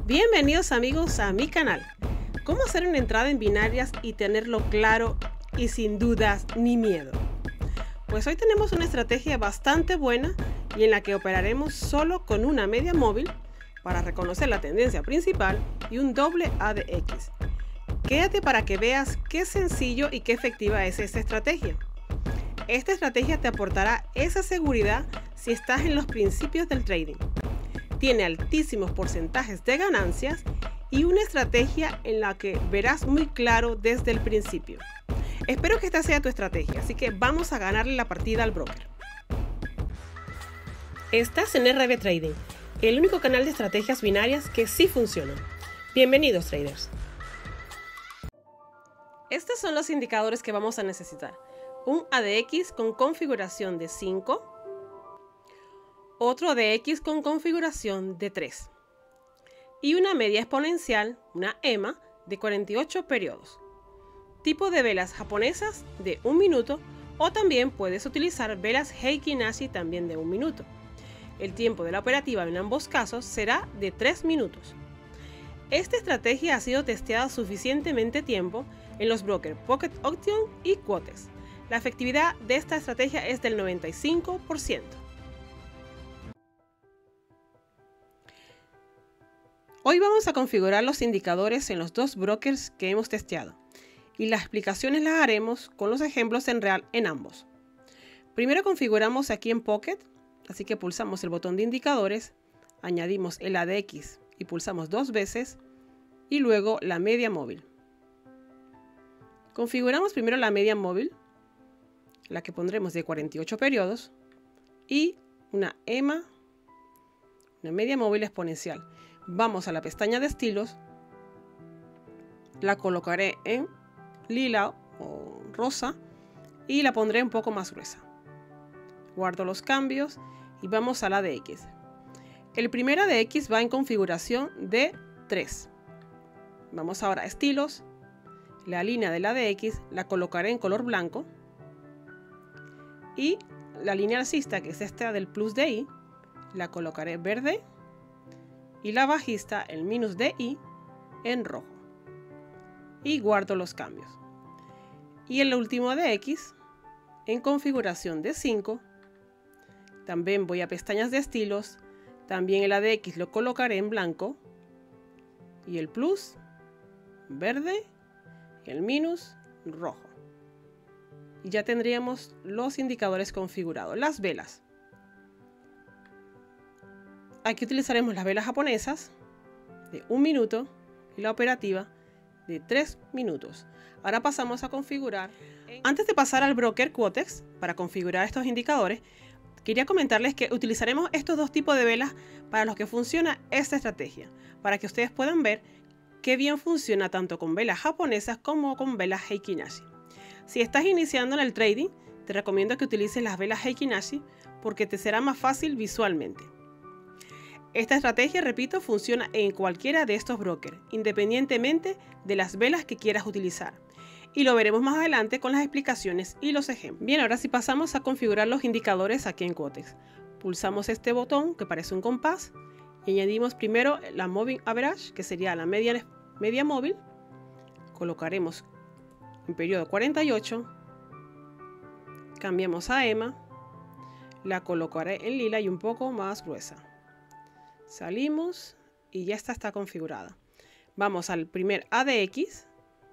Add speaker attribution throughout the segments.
Speaker 1: Bienvenidos amigos a mi canal. ¿Cómo hacer una entrada en binarias y tenerlo claro y sin dudas ni miedo? Pues hoy tenemos una estrategia bastante buena y en la que operaremos solo con una media móvil para reconocer la tendencia principal y un doble ADX. Quédate para que veas qué sencillo y qué efectiva es esta estrategia. Esta estrategia te aportará esa seguridad si estás en los principios del trading. Tiene altísimos porcentajes de ganancias y una estrategia en la que verás muy claro desde el principio. Espero que esta sea tu estrategia, así que vamos a ganarle la partida al broker. Estás en RB Trading, el único canal de estrategias binarias que sí funcionan. Bienvenidos traders. Estos son los indicadores que vamos a necesitar. Un ADX con configuración de 5, otro ADX con configuración de 3 y una media exponencial, una EMA, de 48 periodos. Tipo de velas japonesas de 1 minuto o también puedes utilizar velas Heikin Ashi también de 1 minuto. El tiempo de la operativa en ambos casos será de 3 minutos. Esta estrategia ha sido testeada suficientemente tiempo en los brokers Pocket Option y Quotex. La efectividad de esta estrategia es del 95%. Hoy vamos a configurar los indicadores en los dos brokers que hemos testeado y las explicaciones las haremos con los ejemplos en real en ambos. Primero configuramos aquí en Pocket, así que pulsamos el botón de indicadores, añadimos el ADX y pulsamos 2 veces y luego la media móvil. Configuramos primero la media móvil, la que pondremos de 48 periodos y una EMA, una media móvil exponencial. Vamos a la pestaña de estilos, la colocaré en lila o rosa y la pondré un poco más gruesa. Guardo los cambios y vamos al ADX. El primer ADX va en configuración de 3. Vamos ahora a estilos, la línea del ADX la colocaré en color blanco y la línea alcista, que es esta del plus DI, la colocaré verde y la bajista, el minus DI, en rojo. Y guardo los cambios. Y el último ADX en configuración de 5. También voy a pestañas de estilos. También el ADX lo colocaré en blanco. Y el plus verde y el minus rojo. Y ya tendríamos los indicadores configurados. Las velas. Aquí utilizaremos las velas japonesas de 1 minuto y la operativa de 3 minutos. Ahora pasamos a configurar. Antes de pasar al broker Quotex para configurar estos indicadores, quería comentarles que utilizaremos estos dos tipos de velas para los que funciona esta estrategia, para que ustedes puedan ver qué bien funciona tanto con velas japonesas como con velas Heikin Ashi. Si estás iniciando en el trading, te recomiendo que utilices las velas Heikin Ashi porque te será más fácil visualmente. Esta estrategia, repito, funciona en cualquiera de estos brokers, independientemente de las velas que quieras utilizar. Y lo veremos más adelante con las explicaciones y los ejemplos. Bien, ahora sí pasamos a configurar los indicadores aquí en Quotex. Pulsamos este botón que parece un compás y añadimos primero la Moving Average, que sería la media móvil. Colocaremos en periodo 48. Cambiamos a EMA. La colocaré en lila y un poco más gruesa. Salimos y ya está configurada. Vamos al primer ADX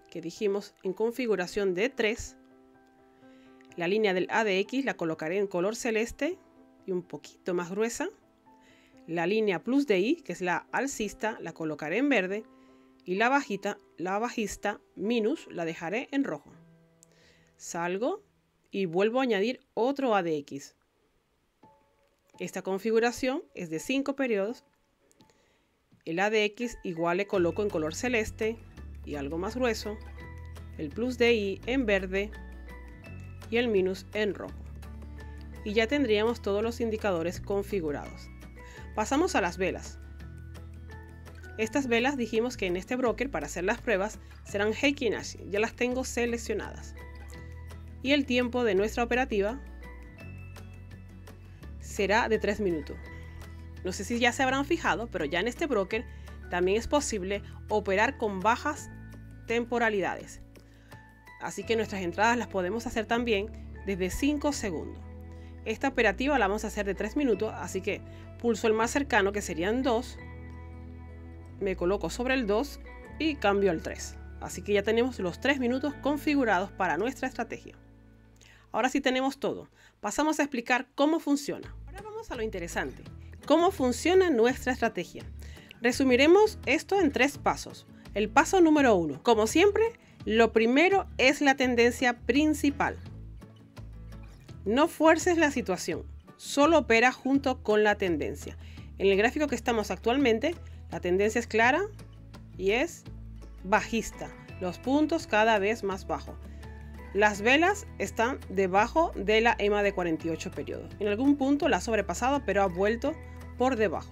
Speaker 1: que dijimos en configuración de 3. La línea del ADX la colocaré en color celeste y un poquito más gruesa. La línea plus DI, que es la alcista, la colocaré en verde y la bajista minus la dejaré en rojo. Salgo y vuelvo a añadir otro ADX. Esta configuración es de 5 periodos. El ADX igual le coloco en color celeste y algo más grueso. El plus DI en verde y el minus en rojo. Y ya tendríamos todos los indicadores configurados. Pasamos a las velas. Estas velas dijimos que en este broker para hacer las pruebas serán Heikin Ashi. Ya las tengo seleccionadas. Y el tiempo de nuestra operativa será de 3 minutos. No sé si ya se habrán fijado, pero ya en este broker también es posible operar con bajas temporalidades. Así que nuestras entradas las podemos hacer también desde 5 segundos. Esta operativa la vamos a hacer de 3 minutos, así que pulso el más cercano, que serían 2. Me coloco sobre el 2 y cambio al 3. Así que ya tenemos los 3 minutos configurados para nuestra estrategia. Ahora sí tenemos todo. Pasamos a explicar cómo funciona. Ahora vamos a lo interesante. ¿Cómo funciona nuestra estrategia? Resumiremos esto en 3 pasos. El paso número 1. Como siempre, lo primero es la tendencia principal. No fuerces la situación. Solo opera junto con la tendencia. En el gráfico que estamos actualmente, la tendencia es clara y es bajista. Los puntos cada vez más bajos. Las velas están debajo de la EMA de 48 periodos. En algún punto la ha sobrepasado, pero ha vuelto por debajo.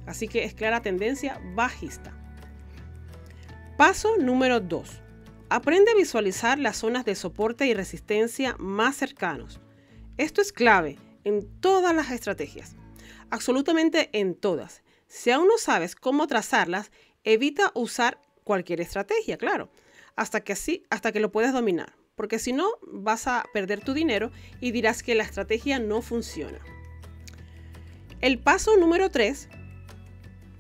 Speaker 1: Así que es clara tendencia bajista. Paso número 2. Aprende a visualizar las zonas de soporte y resistencia más cercanos. Esto es clave en todas las estrategias. Absolutamente en todas. Si aún no sabes cómo trazarlas, evita usar cualquier estrategia, claro, hasta que lo puedas dominar. Porque si no, vas a perder tu dinero y dirás que la estrategia no funciona. El paso número 3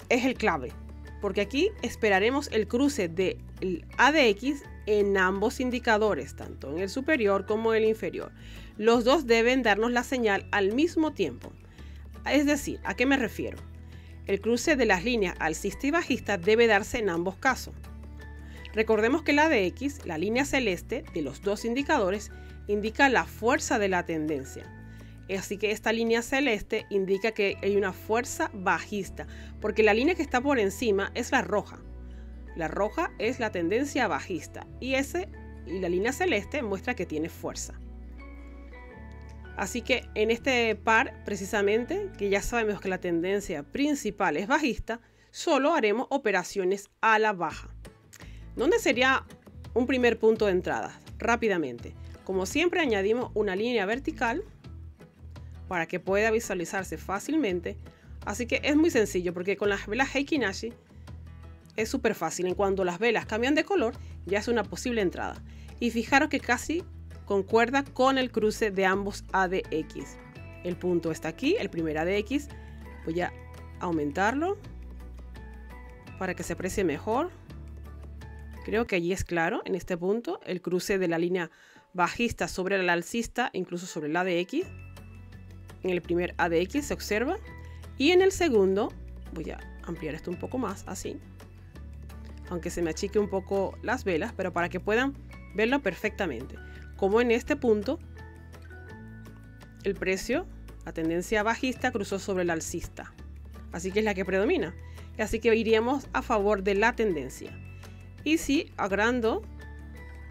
Speaker 1: es el clave, porque aquí esperaremos el cruce del ADX en ambos indicadores, tanto en el superior como en el inferior. Los dos deben darnos la señal al mismo tiempo. Es decir, ¿a qué me refiero? El cruce de las líneas alcista y bajista debe darse en ambos casos. Recordemos que la ADX, la línea celeste de los dos indicadores, indica la fuerza de la tendencia. Así que esta línea celeste indica que hay una fuerza bajista, porque la línea que está por encima es la roja. La roja es la tendencia bajista y la línea celeste muestra que tiene fuerza. Así que en este par, precisamente, que ya sabemos que la tendencia principal es bajista, solo haremos operaciones a la baja. ¿Dónde sería un primer punto de entrada? Rápidamente. Como siempre, añadimos una línea vertical para que pueda visualizarse fácilmente. Así que es muy sencillo, porque con las velas Heikin Ashi es súper fácil. En cuanto las velas cambian de color, ya es una posible entrada. Y fijaros que casi concuerda con el cruce de ambos ADX. El punto está aquí, el primer ADX. Voy a aumentarlo para que se aprecie mejor. Creo que allí es claro, en este punto, el cruce de la línea bajista sobre la alcista, incluso sobre el ADX. En el primer ADX se observa. Y en el segundo, voy a ampliar esto un poco más, así. Aunque se me achique un poco las velas, pero para que puedan verlo perfectamente. Como en este punto, el precio, la tendencia bajista, cruzó sobre la alcista. Así que es la que predomina. Así que iríamos a favor de la tendencia. Y si agrando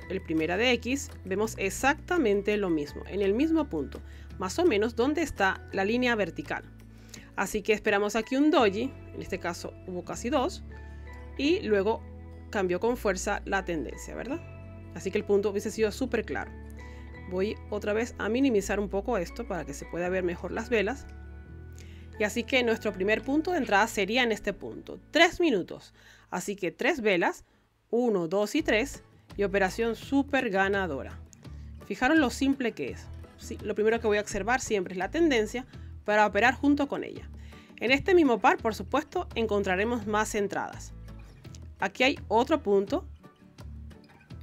Speaker 1: el primer ADX, vemos exactamente lo mismo, en el mismo punto, más o menos donde está la línea vertical. Así que esperamos aquí un doji, en este caso hubo casi 2, y luego cambió con fuerza la tendencia, ¿verdad? Así que el punto hubiese sido súper claro. Voy otra vez a minimizar un poco esto para que se pueda ver mejor las velas. Y así que nuestro primer punto de entrada sería en este punto, 3 minutos. Así que 3 velas, 1, 2 y 3, y operación súper ganadora. Fijaros lo simple que es. Sí, lo primero que voy a observar siempre es la tendencia para operar junto con ella. En este mismo par, por supuesto, encontraremos más entradas. Aquí hay otro punto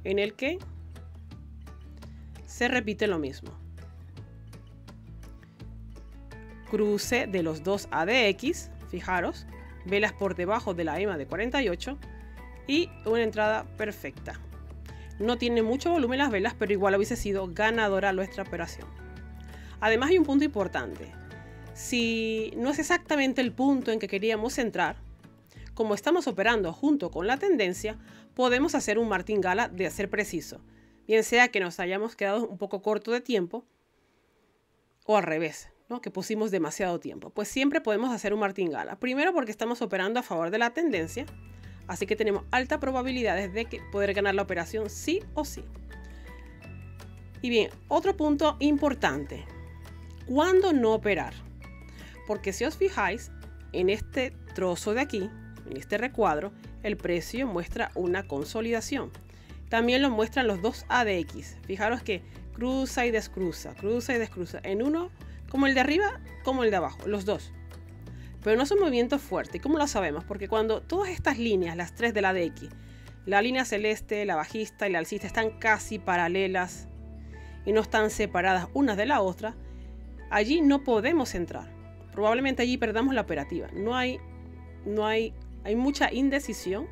Speaker 1: en el que se repite lo mismo. Cruce de los dos ADX, fijaros, velas por debajo de la EMA de 48 y una entrada perfecta. No tiene mucho volumen las velas, pero igual hubiese sido ganadora nuestra operación. Además hay un punto importante. Si no es exactamente el punto en que queríamos entrar, como estamos operando junto con la tendencia, podemos hacer un martingala de ser preciso. Bien sea que nos hayamos quedado un poco corto de tiempo o al revés, ¿no? Que pusimos demasiado tiempo. Pues siempre podemos hacer un martingala. Primero porque estamos operando a favor de la tendencia, así que tenemos altas probabilidades de poder ganar la operación sí o sí. Y bien, otro punto importante. ¿Cuándo no operar? Porque si os fijáis en este trozo de aquí, en este recuadro, el precio muestra una consolidación. También lo muestran los dos ADX. Fijaros que cruza y descruza, en uno como el de arriba como el de abajo, los dos. Pero no es un movimiento fuerte. ¿Y cómo lo sabemos? Porque cuando todas estas líneas, las tres del ADX, la línea celeste, la bajista y la alcista, están casi paralelas y no están separadas unas de la otra, allí no podemos entrar. Probablemente allí perdamos la operativa. Hay mucha indecisión,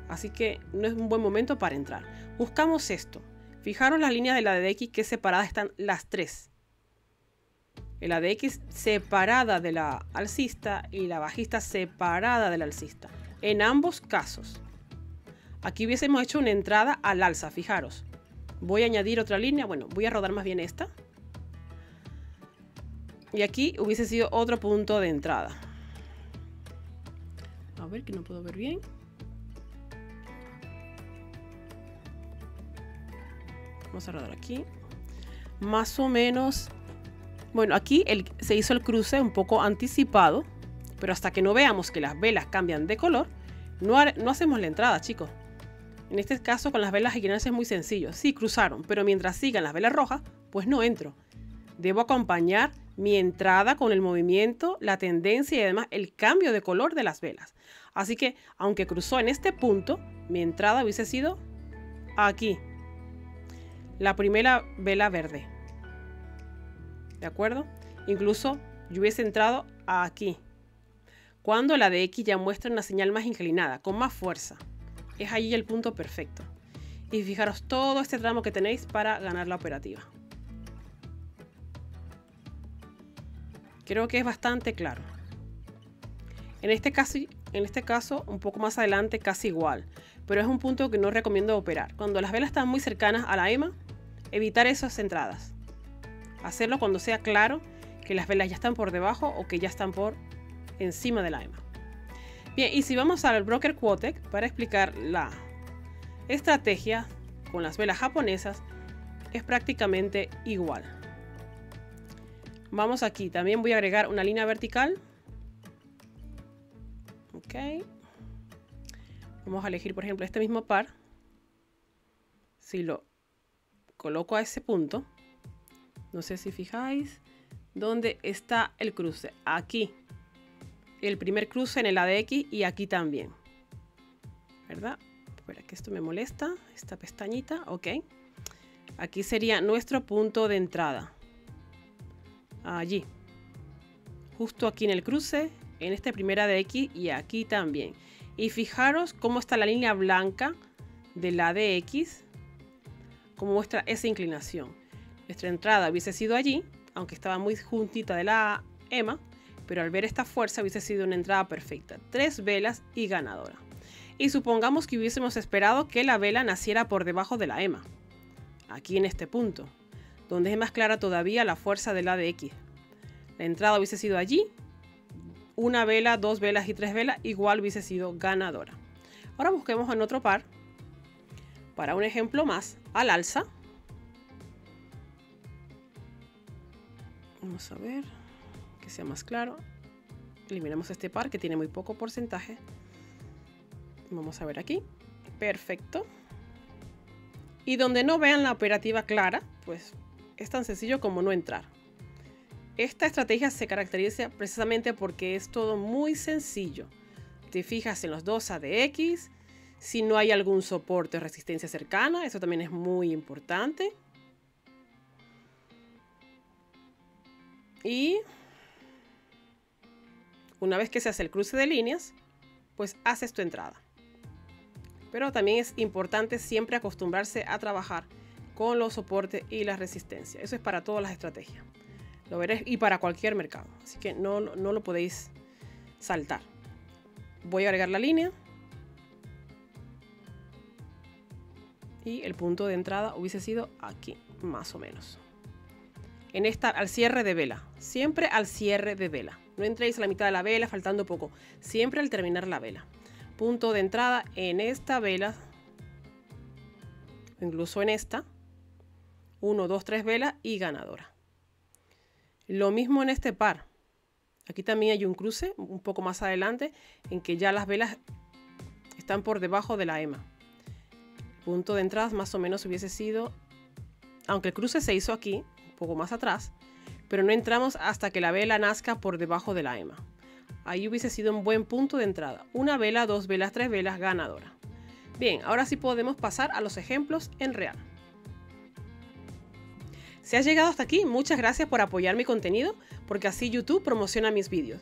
Speaker 1: así que no es un buen momento para entrar. Buscamos esto. Fijaros las líneas de la ADX que separadas están las tres. El ADX separada de la alcista y la bajista separada de la alcista. En ambos casos. Aquí hubiésemos hecho una entrada al alza, fijaros. Voy a añadir otra línea. Bueno, voy a rodar más bien esta. Y aquí hubiese sido otro punto de entrada. A ver, que no puedo ver bien. Vamos a rodar aquí. Más o menos. Bueno, aquí se hizo el cruce un poco anticipado. Pero hasta que no veamos que las velas cambian de color, no hacemos la entrada, chicos. En este caso, con las velas equinales es muy sencillo. Sí, cruzaron, pero mientras sigan las velas rojas, pues no entro. Debo acompañar mi entrada con el movimiento, la tendencia y además el cambio de color de las velas. Así que, aunque cruzó en este punto, mi entrada hubiese sido aquí. La primera vela verde. ¿De acuerdo? Incluso yo hubiese entrado aquí. Cuando la de X ya muestra una señal más inclinada, con más fuerza. Es allí el punto perfecto. Y fijaros todo este tramo que tenéis para ganar la operativa. Creo que es bastante claro. En este caso, un poco más adelante, casi igual. Pero es un punto que no recomiendo operar. Cuando las velas están muy cercanas a la EMA, evitar esas entradas. Hacerlo cuando sea claro que las velas ya están por debajo o que ya están por encima de la EMA. Bien, y si vamos al broker Quotek para explicar la estrategia con las velas japonesas, es prácticamente igual. Vamos aquí, también voy a agregar una línea vertical. Ok. Vamos a elegir, por ejemplo, este mismo par. Si lo coloco a ese punto, no sé si fijáis, ¿dónde está el cruce? Aquí. El primer cruce en el ADX y aquí también. ¿Verdad? Espera, que esto me molesta. Esta pestañita, ok. Aquí sería nuestro punto de entrada. Allí. Justo aquí en el cruce, en este primer ADX y aquí también. Y fijaros cómo está la línea blanca del ADX, cómo muestra esa inclinación. Nuestra entrada hubiese sido allí, aunque estaba muy juntita de la EMA, pero al ver esta fuerza hubiese sido una entrada perfecta. 3 velas y ganadora. Y supongamos que hubiésemos esperado que la vela naciera por debajo de la EMA, aquí en este punto, donde es más clara todavía la fuerza del ADX. La entrada hubiese sido allí, una vela, 2 velas y 3 velas, igual hubiese sido ganadora. Ahora busquemos en otro par, para un ejemplo más, al alza. Vamos a ver, que sea más claro. Eliminamos este par que tiene muy poco porcentaje. Vamos a ver aquí. Perfecto. Y donde no vean la operativa clara, pues es tan sencillo como no entrar. Esta estrategia se caracteriza precisamente porque es todo muy sencillo. Te fijas en los dos ADX, si no hay algún soporte o resistencia cercana, eso también es muy importante. Y una vez que se hace el cruce de líneas, pues haces tu entrada. Pero también es importante siempre acostumbrarse a trabajar con los soportes y la resistencia. Eso es para todas las estrategias. Lo veréis y para cualquier mercado. Así que no lo podéis saltar. Voy a agregar la línea. Y el punto de entrada hubiese sido aquí, más o menos. En esta, al cierre de vela. Siempre al cierre de vela. No entréis a la mitad de la vela, faltando poco. Siempre al terminar la vela. Punto de entrada en esta vela. Incluso en esta. 1, 2, 3 velas y ganadora. Lo mismo en este par. Aquí también hay un cruce un poco más adelante en que ya las velas están por debajo de la EMA. Punto de entrada más o menos hubiese sido, aunque el cruce se hizo aquí, un poco más atrás, pero no entramos hasta que la vela nazca por debajo de la EMA. Ahí hubiese sido un buen punto de entrada. Una vela, 2 velas, 3 velas, ganadora. Bien, ahora sí podemos pasar a los ejemplos en real. Si has llegado hasta aquí, muchas gracias por apoyar mi contenido, porque así YouTube promociona mis vídeos.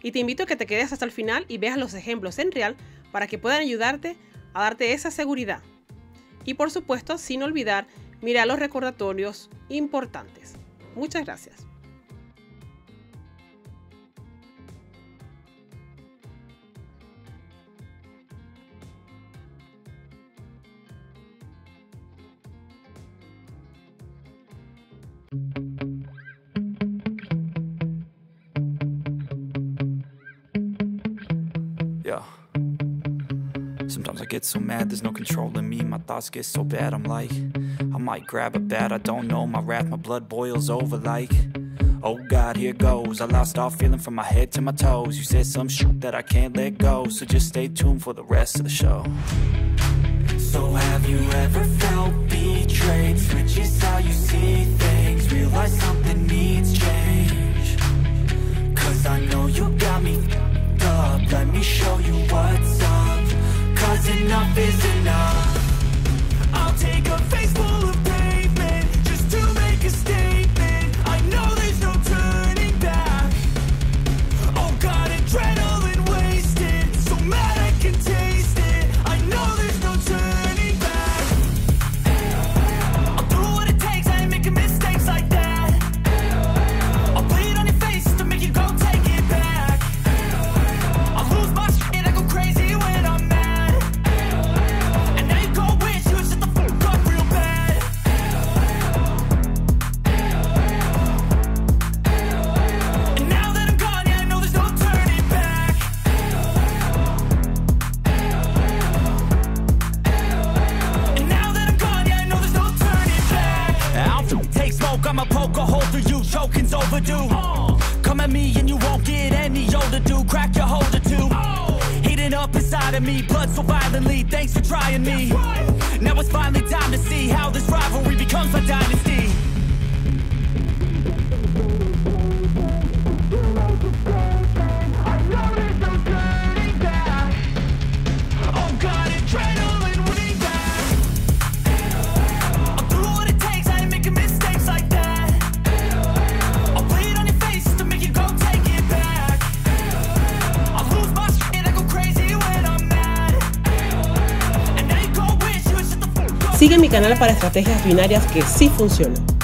Speaker 1: Y te invito a que te quedes hasta el final y veas los ejemplos en real para que puedan ayudarte a darte esa seguridad. Y por supuesto, sin olvidar, mirar los recordatorios importantes. Muchas gracias.
Speaker 2: Yeah. Sometimes I get so mad, there's no controlling me. My thoughts get so bad, I'm like, I might grab a bat, I don't know. My wrath, my blood boils over like, oh God, here goes. I lost all feeling from my head to my toes. You said some shit that I can't let go, so just stay tuned for the rest of the show. So have you ever felt betrayed? Switches how you see things, realize something needs change. Cause I know you got me up, let me show you what's up. Cause enough is enough. I'll take a face full of pavement just to make a statement. I know there's no turning back. Oh God, adrenaline wasted, so mad I can taste it. I know there's no turning back. I'll do what it takes, I ain't making mistakes like that. I'll bleed on your face to make you go take it back. I'll lose my shit, I go crazy when I'm mad. And now you go wish you would shut the fuck up real bad. And now that I'm gone, yeah, I know there's no turning back. And now that I'm gone, yeah, I know there's no turning back. I'll take smoke, I'ma poke a hole through you, choking's overdue. Come at me and you won't get any older, dude. Crack your holder too. Heating up inside of me, blood so violently. Thanks for trying me. Now it's finally time to see how this rivalry becomes a dynasty. I know there's no turning back. Oh God, adrenaline winning back. I'll do what it takes, I ain't making mistakes like that. I'll bleed on your face to make you go take it back. I'll lose my shit, I go crazy when I'm mad. And now you go wish you would shut the fuck up.
Speaker 1: Sigue mi canal para estrategias binarias que sí funcionan.